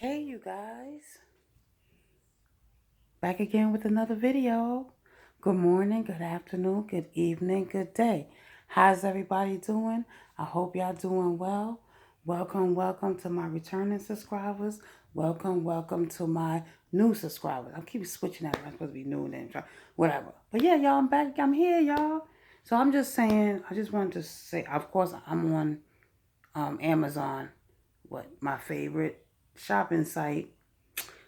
Hey, you guys. Back again with another video. Good morning, good afternoon, good evening, good day. How's everybody doing? I hope y'all doing well. Welcome to my returning subscribers. Welcome to my new subscribers. I keep switching that. I'm supposed to be new and then whatever. But yeah, y'all, I'm back. I'm here, y'all. So I'm just saying, I just wanted to say, of course, I'm on Amazon, my favorite shopping site.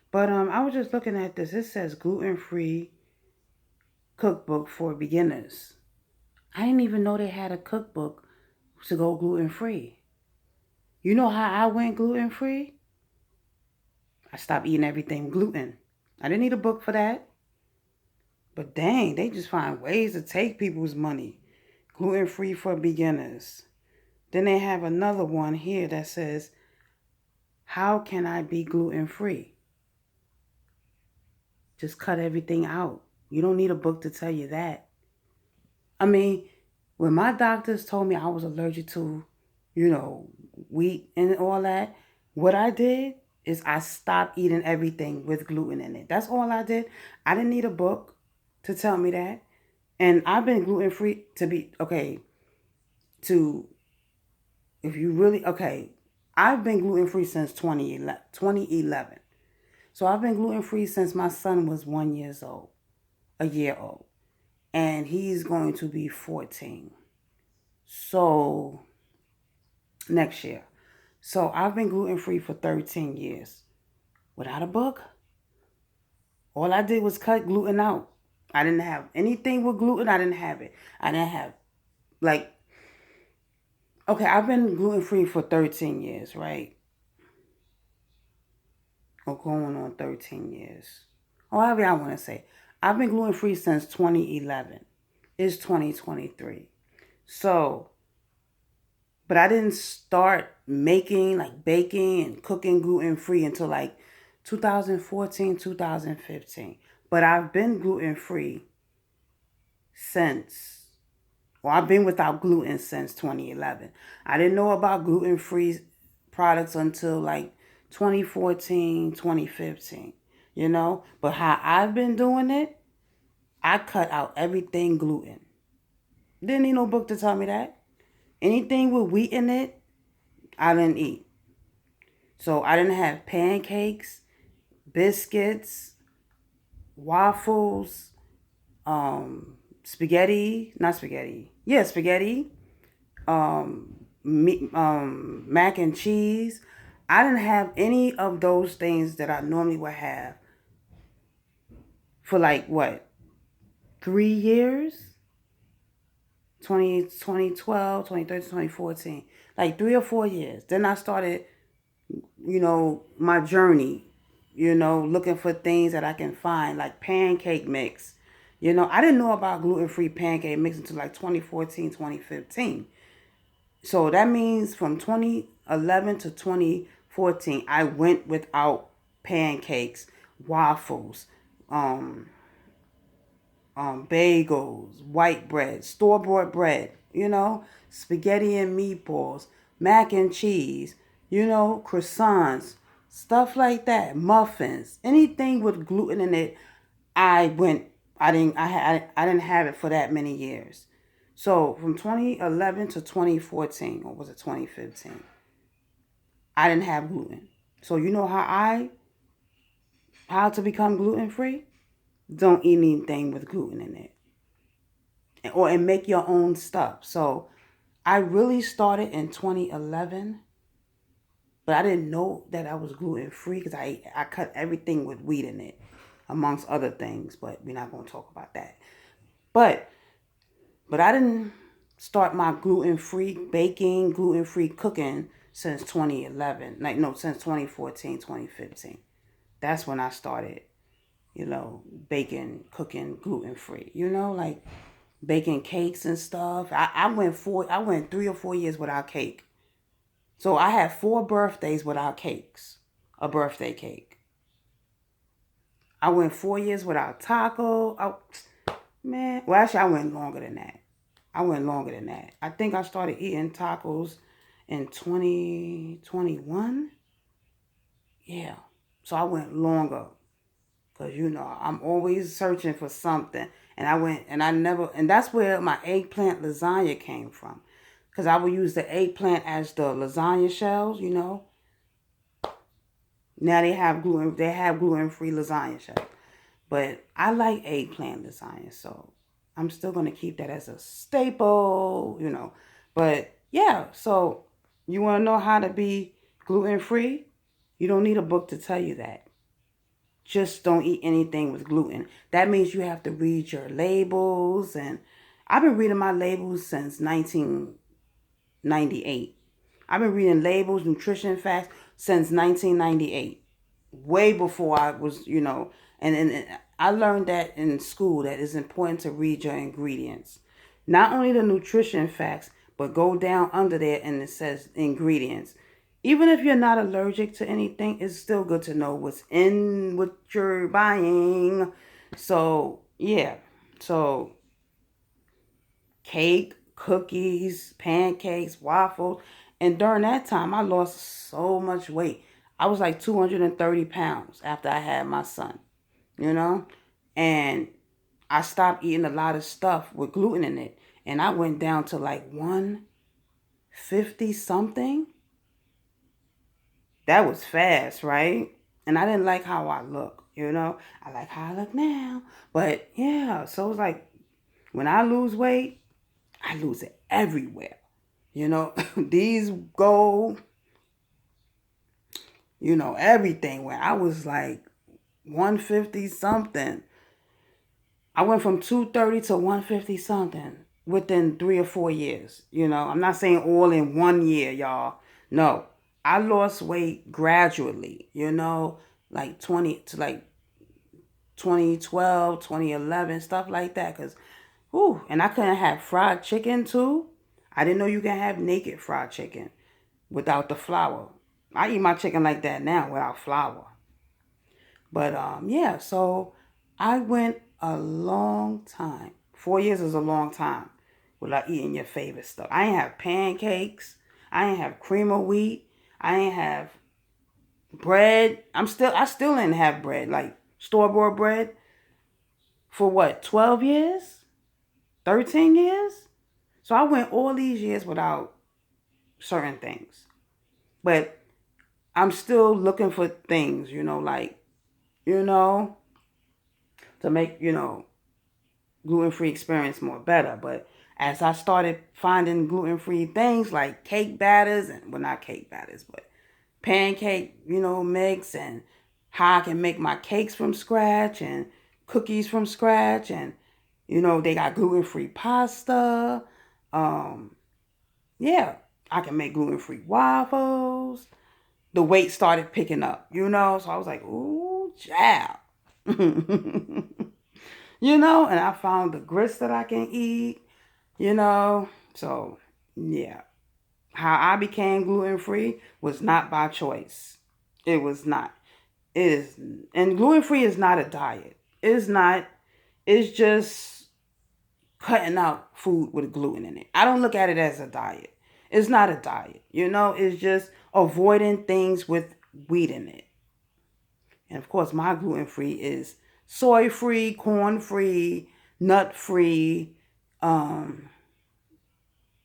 But I was just looking at this. It says gluten-free cookbook for beginners. I didn't even know they had a cookbook to go gluten-free. You know how I went gluten-free? I stopped eating everything gluten. I didn't need a book for that. But dang, they just find ways to take people's money. Gluten-free for beginners. Then they have another one here that says, how can I be gluten-free? Just cut everything out. You don't need a book to tell you that. I mean, when my doctors told me I was allergic to, wheat and all that, what I did is I stopped eating everything with gluten in it. That's all I did. I didn't need a book to tell me that. And I've been gluten free to be, okay, to, if you really, okay, I've been gluten free since 2011. So I've been gluten free since my son was 1 year old, a year old. And he's going to be 14. So next year. So I've been gluten free for 13 years without a book. All I did was cut gluten out. I didn't have anything with gluten. I didn't have it. I didn't have, like, okay, I've been gluten free for 13 years, right? Or going on 13 years. Or however I want to say. I've been gluten free since 2011. It's 2023. So, but I didn't start making, like baking and cooking gluten free until like 2014, 2015. But I've been gluten free since, well, I've been without gluten since 2011. I didn't know about gluten free products until like 2014, 2015, But how I've been doing it, I cut out everything gluten. Didn't need no book to tell me that. Anything with wheat in it, I didn't eat. So I didn't have pancakes, biscuits, waffles, spaghetti, not spaghetti. Yeah, spaghetti, mac and cheese. I didn't have any of those things that I normally would have for like what, 3 years? 2012, 2013, 2014. Like 3 or 4 years. Then I started, my journey, looking for things that I can find, like pancake mix. I didn't know about gluten-free pancake mix until like 2014, 2015. So that means from 2011 to 2014, I went without pancakes, waffles, um, bagels, white bread, store-bought bread, spaghetti and meatballs, mac and cheese, croissants, stuff like that, muffins, anything with gluten in it. I didn't have it for that many years. So from 2011 to 2014, or was it 2015? I didn't have gluten. So you know how to become gluten free? Don't eat anything with gluten in it, and make your own stuff. So I really started in 2011, but I didn't know that I was gluten free because I cut everything with wheat in it, amongst other things. But we're not going to talk about that. But I didn't start my gluten free baking, gluten free cooking since 2011. Like no, since 2014, 2015. That's when I started, baking, cooking gluten free. Like baking cakes and stuff. I went 3 or 4 years without cake. So I had 4 birthdays without cakes. A birthday cake. I went 4 years without taco. Oh, man. Well, actually, I went longer than that. I think I started eating tacos in 2021. Yeah. So I went longer because, I'm always searching for something. And I went and I never, and that's where my eggplant lasagna came from. Because I would use the eggplant as the lasagna shells. Now they have gluten-free lasagna shells. But I like eggplant lasagna, so I'm still gonna keep that as a staple. But yeah, so you wanna know how to be gluten free? You don't need a book to tell you that. Just don't eat anything with gluten. That means you have to read your labels, and I've been reading my labels since 1998. I've been reading labels, nutrition facts since 1998, way before I was, and I learned that in school that it's important to read your ingredients. Not only the nutrition facts, but go down under there and it says ingredients. Even if you're not allergic to anything, it's still good to know what's in what you're buying. So, yeah. So, cake, cookies, pancakes, waffles. And during that time, I lost so much weight. I was like 230 pounds after I had my son, you know? And I stopped eating a lot of stuff with gluten in it. And I went down to like 150 something. That was fast, right? And I didn't like how I look. I like how I look now. But yeah, so it's like when I lose weight, I lose it everywhere. These go, everything. When I was like 150 something, I went from 230 to 150 something within 3 or 4 years. I'm not saying all in 1 year, y'all. No, I lost weight gradually, like 2012, 2011, stuff like that. And I couldn't have fried chicken too. I didn't know you can have naked fried chicken without the flour. I eat my chicken like that now without flour. But yeah, so I went a long time. 4 years is a long time without eating your favorite stuff. I ain't have pancakes. I ain't have cream of wheat. I ain't have bread. I still didn't have bread, like store-bought bread for what, 12 years? 13 years? So I went all these years without certain things. But I'm still looking for things, you know, to make, gluten-free experience more better. But as I started finding gluten-free things like cake batters and, well, not cake batters, but pancake, mix, and how I can make my cakes from scratch and cookies from scratch, and they got gluten-free pasta. Um, yeah, I can make gluten-free waffles. The weight started picking up. So I was like, ooh, child. And I found the grits that I can eat. So, yeah. How I became gluten free was not by choice. It was not. It is, and gluten free is not a diet. It's not. It's just cutting out food with gluten in it. I don't look at it as a diet. It's not a diet. It's just avoiding things with wheat in it. And of course, my gluten free is soy free, corn free, nut free. Um,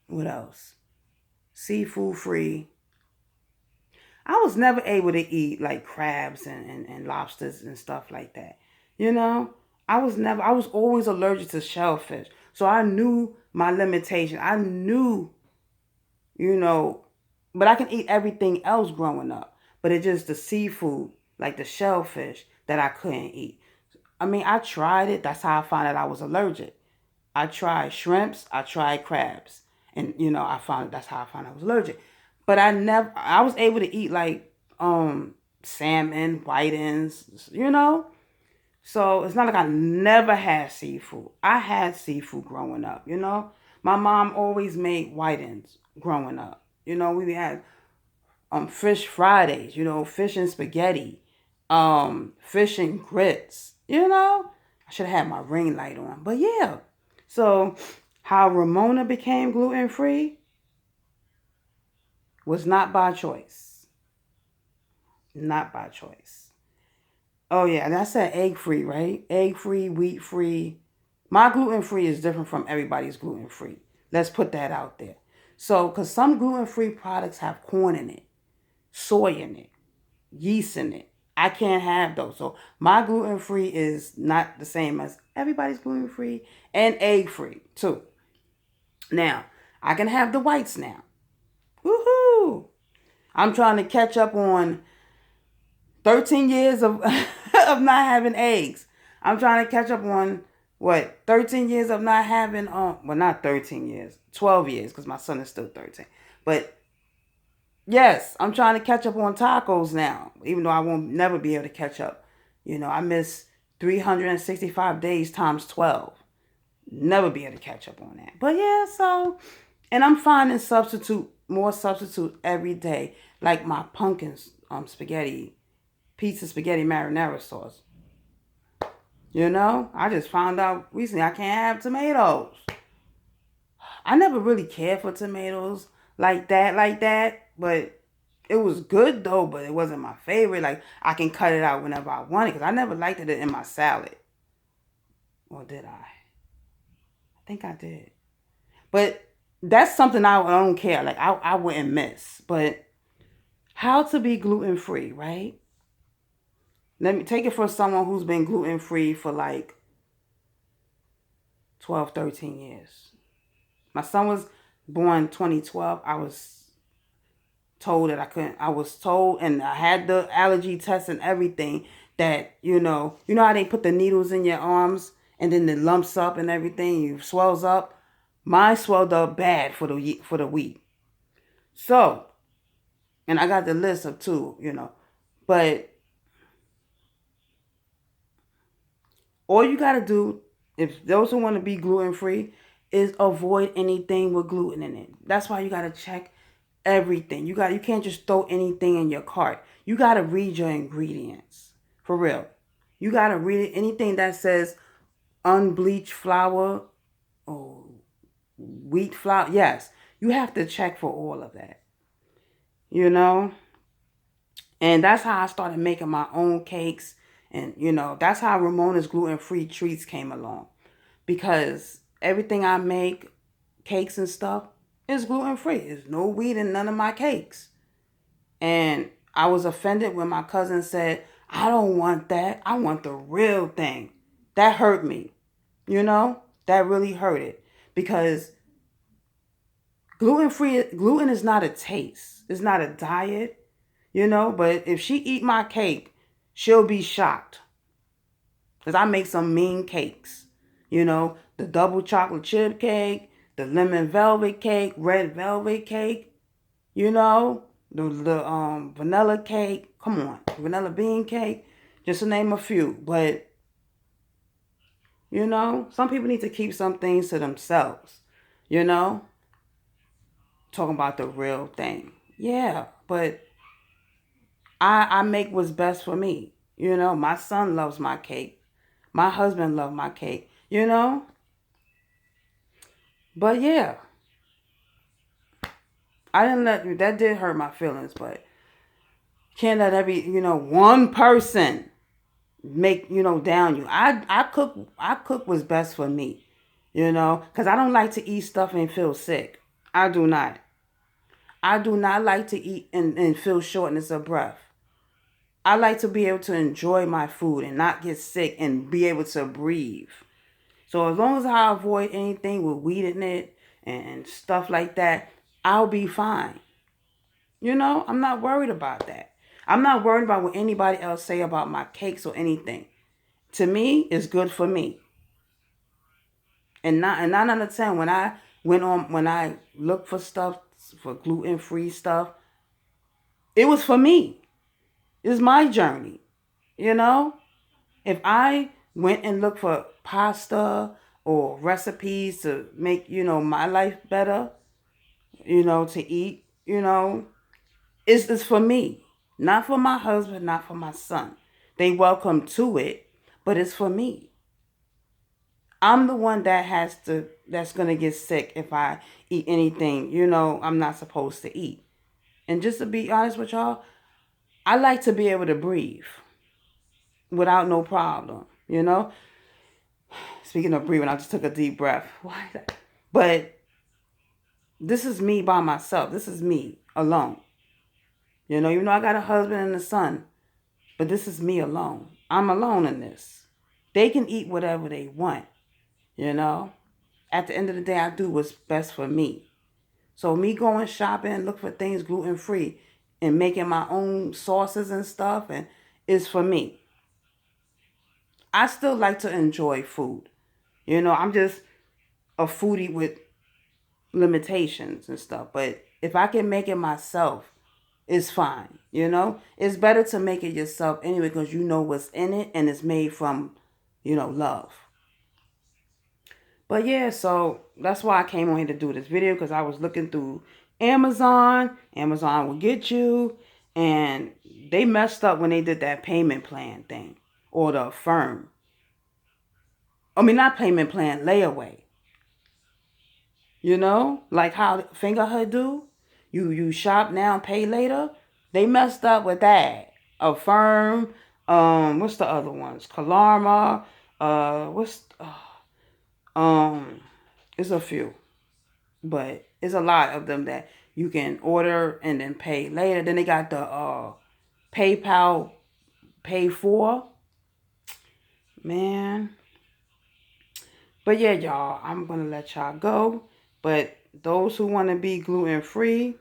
what else? Seafood free. I was never able to eat like crabs and lobsters and stuff like that. You know, I was always allergic to shellfish. So I knew my limitation. I knew, you know, but I can eat everything else growing up. But it's just the seafood, like the shellfish, that I couldn't eat. I mean, I tried it. That's how I found out I was allergic. I tried shrimps. I tried crabs. And, that's how I found I was allergic. But I was able to eat like salmon, whitings. So it's not like I never had seafood. I had seafood growing up. My mom always made whitings growing up. We had fish Fridays, fish and spaghetti, fish and grits. I should have had my ring light on. But yeah. So how Ramona became gluten free was not by choice. not by choice. Oh yeah, and I said egg free, right? Egg free, wheat free. My gluten free is different from everybody's gluten free. Let's put that out there. So, because some gluten free products have corn in it, soy in it, yeast in it. I can't have those. So my gluten free is not the same as everybody's gluten free, and egg free too. Now, I can have the whites now. Woohoo! I'm trying to catch up on 13 years of of not having eggs. I'm trying to catch up on what 13 years of not having well, not 13 years, 12 years, because my son is still 13. But yes, I'm trying to catch up on tacos now, even though I won't never be able to catch up. I miss 365 days times 12. Never be able to catch up on that. But yeah, so, and I'm finding more substitute every day, like my pumpkin spaghetti, pizza spaghetti marinara sauce. I just found out recently I can't have tomatoes. I never really cared for tomatoes like that, but it was good though, but it wasn't my favorite. Like, I can cut it out whenever I want it, because I never liked it in my salad. Or did I? I think I did. But that's something I don't care. Like, I wouldn't miss. But how to be gluten free, right? Let me take it for someone who's been gluten free for like 12, 13 years. My son was born 2012. I was told that I couldn't. I was told, and I had the allergy test and everything, that, how they put the needles in your arms and then it lumps up and everything, you swells up. Mine swelled up bad for the week. So, and I got the list of two. But all you got to do, if those who want to be gluten free, is avoid anything with gluten in it. That's why you got to check everything. You can't just throw anything in your cart. You got to read your ingredients. For real. You got to read anything that says unbleached flour or wheat flour. Yes, you have to check for all of that. And that's how I started making my own cakes. And, that's how Ramona's gluten-free treats came along. Because everything I make, cakes and stuff, is gluten-free. There's no wheat in none of my cakes. And I was offended when my cousin said, I don't want that. I want the real thing. That hurt me. That really hurt it. Because gluten is not a taste. It's not a diet. But if she eat my cake, she'll be shocked. Because I make some mean cakes. The double chocolate chip cake, the lemon velvet cake, red velvet cake, the vanilla cake. Come on, vanilla bean cake, just to name a few. But, some people need to keep some things to themselves, talking about the real thing. Yeah, but I make what's best for me. My son loves my cake. My husband loves my cake, But yeah, I didn't that did hurt my feelings, but can't let one person make, down you. I cook what's best for me, because I don't like to eat stuff and feel sick. I do not. I do not like to eat and feel shortness of breath. I like to be able to enjoy my food and not get sick and be able to breathe. So as long as I avoid anything with wheat in it and stuff like that, I'll be fine. I'm not worried about that. I'm not worried about what anybody else say about my cakes or anything. To me, it's good for me. And 9 out of 10, when I looked for stuff, for gluten free stuff, it was for me. It's my journey. If I went and looked for pasta or recipes to make, my life better, to eat, it's for me. Not for my husband, not for my son. They welcome to it, but it's for me. I'm the one that's going to get sick if I eat anything, I'm not supposed to eat. And just to be honest with y'all, I like to be able to breathe without no problem, you know? Speaking of breathing, I just took a deep breath. Why is that? But this is me by myself. This is me alone. Even though I got a husband and a son, but this is me alone. I'm alone in this. They can eat whatever they want, you know? At the end of the day, I do what's best for me. So me going shopping, look for things gluten free and making my own sauces and stuff and is for me. I still like to enjoy food. I'm just a foodie with limitations and stuff. But if I can make it myself, it's fine. It's better to make it yourself anyway because you know what's in it and it's made from, love. But yeah, so that's why I came on here to do this video because I was looking through Amazon. Amazon will get you. And they messed up when they did that payment plan thing or the firm. I mean, not payment plan, layaway. Like how Fingerhood do. You shop now, pay later. They messed up with that. Affirm. What's the other ones? Kalarma. What's it's a few, but it's a lot of them that you can order and then pay later. Then they got the PayPal Pay For. Man. But yeah, y'all, I'm gonna let y'all go. But those who want to be gluten free,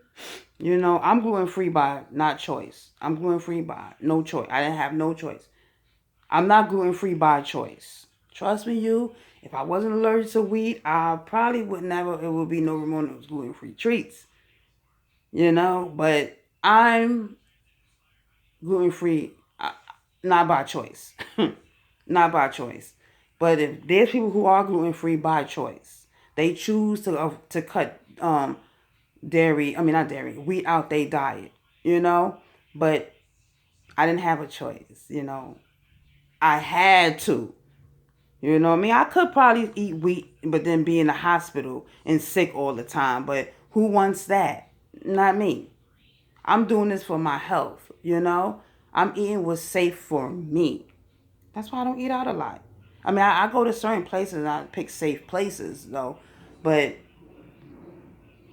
I'm gluten free by not choice. I'm gluten free by no choice. I didn't have no choice. I'm not gluten free by choice. Trust me, if I wasn't allergic to wheat, I probably would never, it would be no Ramona's gluten free treats. But I'm gluten free, not by choice. Not by choice. But if there's people who are gluten free by choice, they choose to cut dairy. I mean not dairy, wheat out their diet. But I didn't have a choice. I had to. I could probably eat wheat, but then be in the hospital and sick all the time. But who wants that? Not me. I'm doing this for my health. I'm eating what's safe for me. That's why I don't eat out a lot. I mean, I go to certain places and I pick safe places, though. But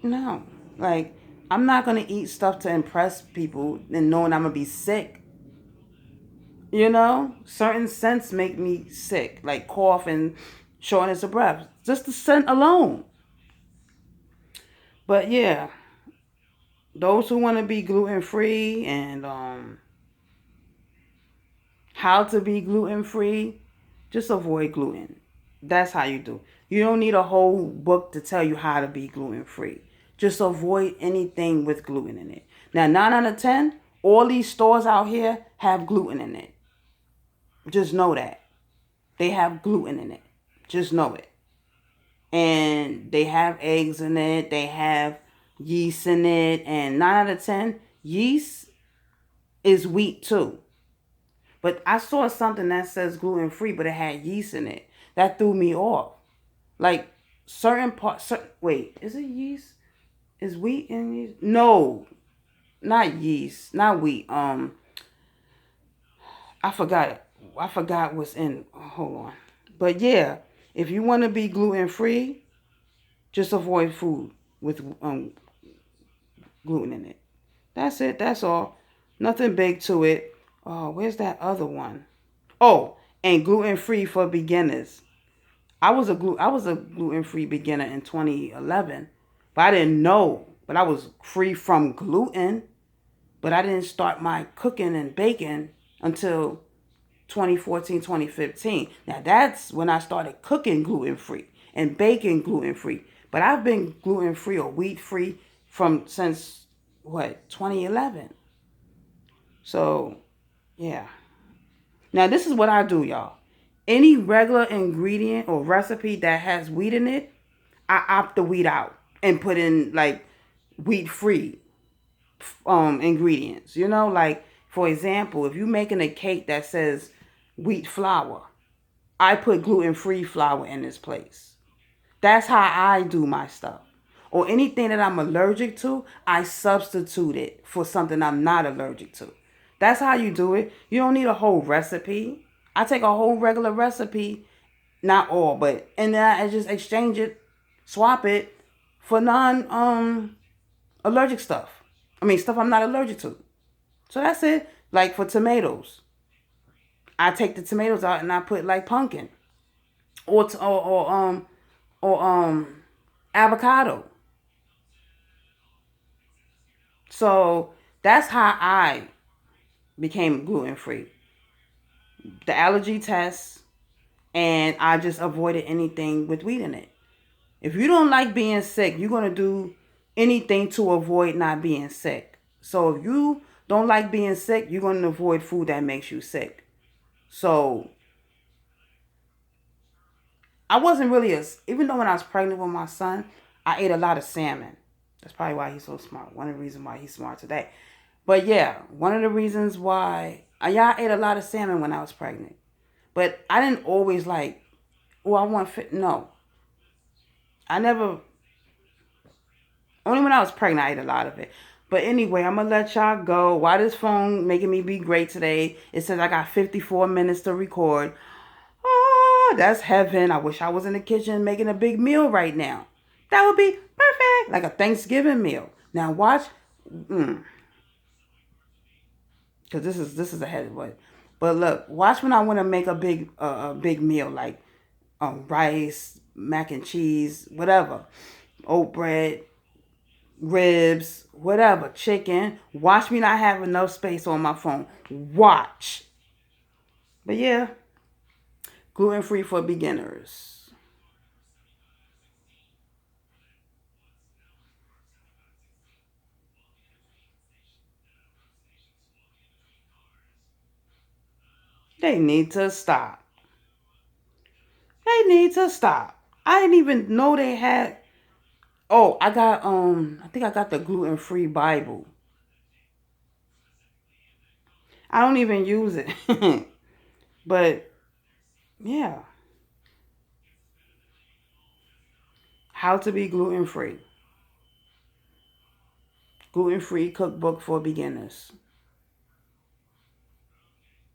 no, like, I'm not going to eat stuff to impress people and knowing I'm going to be sick. Certain scents make me sick, like cough and shortness of breath. Just the scent alone. But yeah, those who want to be gluten free and how to be gluten free, just avoid gluten. That's how you do. You don't need a whole book to tell you how to be gluten free. Just avoid anything with gluten in it. Now, 9 out of 10, all these stores out here have gluten in it. Just know that. They have gluten in it. Just know it. And they have eggs in it. They have yeast in it. And 9 out of 10, yeast is wheat too. But I saw something that says gluten free, but it had yeast in it. That threw me off. Like certain parts. Wait, is it yeast? Is wheat in yeast? No, not yeast, not wheat. I forgot it. I forgot what's in. Hold on. But yeah, if you want to be gluten free, just avoid food with gluten in it. That's it. That's all. Nothing big to it. Oh, where's that other one? Oh, and gluten free for beginners. I was a gluten free beginner in 2011, but I didn't know. But I was free from gluten. But I didn't start my cooking and baking until 2014, 2015. Now that's when I started cooking gluten free and baking gluten free. But I've been gluten free or wheat free from since what 2011. So yeah. Now this is what I do, y'all. Any regular ingredient or recipe that has wheat in it, I opt the wheat out and put in like wheat free ingredients. Like for example, if you're making a cake that says wheat flour, I put gluten-free flour in this place. That's how I do my stuff. Or anything that I'm allergic to, I substitute it for something I'm not allergic to. That's how you do it. You don't need a whole recipe. I take a whole regular recipe, not all, but and then I just exchange it, swap it for non allergic stuff. I mean stuff I'm not allergic to. So that's it. Like for tomatoes, I take the tomatoes out and I put like pumpkin or avocado. So that's how I became gluten free. The allergy test, and I just avoided anything with wheat in it. If you don't like being sick, you're gonna do anything to avoid not being sick. So if you don't like being sick, you're gonna avoid food that makes you sick. So I wasn't really even though when I was pregnant with my son, I ate a lot of salmon. That's probably why he's so smart. One of the reasons why he's smart today. But yeah, one of the reasons why I ate a lot of salmon when I was pregnant. But I didn't always like, oh, I want fit. No, I never. Only when I was pregnant, I ate a lot of it. But anyway, I'm gonna let y'all go. Why this phone making me be great today? It says I got 54 minutes to record. Oh, that's heaven. I wish I was in the kitchen making a big meal right now. That would be perfect, like a Thanksgiving meal. Now watch, because this is a heavy one. But look, watch when I want to make a big meal like rice, mac and cheese, whatever, oat bread, ribs, whatever, chicken. Watch me not have enough space on my phone. Watch. But yeah, gluten free for beginners. They need to stop. They need to stop. I didn't even know they had. Oh, I think I got the gluten free Bible. I don't even use it. But yeah, how to be gluten free. Gluten free cookbook for beginners.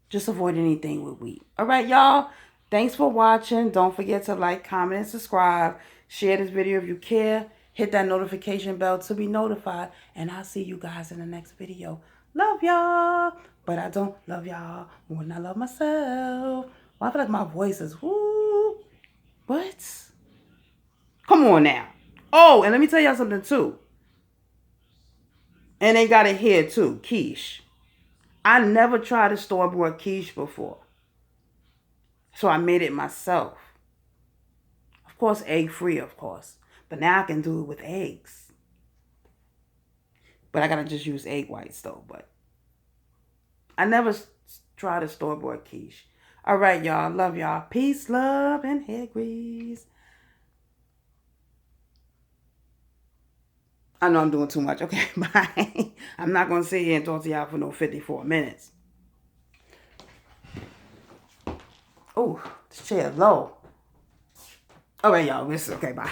Just avoid anything with wheat. All right, y'all. Thanks for watching. Don't forget to like, comment, and subscribe. Share this video if you care. Hit that notification bell to be notified. And I'll see you guys in the next video. Love y'all. But I don't love y'all more than I love myself. Well, I feel like my voice is, whoo. What? Come on now. Oh, and let me tell y'all something too. And they got it here too. Quiche. I never tried a store-bought quiche before. So I made it myself. Of course, egg-free, of course. But now I can do it with eggs. But I gotta just use egg whites though. But I never tried a store-bought quiche. All right, y'all. Love y'all. Peace, love, and hair grease. I know I'm doing too much. Okay, bye. I'm not going to sit here and talk to y'all for no 54 minutes. Oh, this chair is low. All right, y'all. Okay, bye.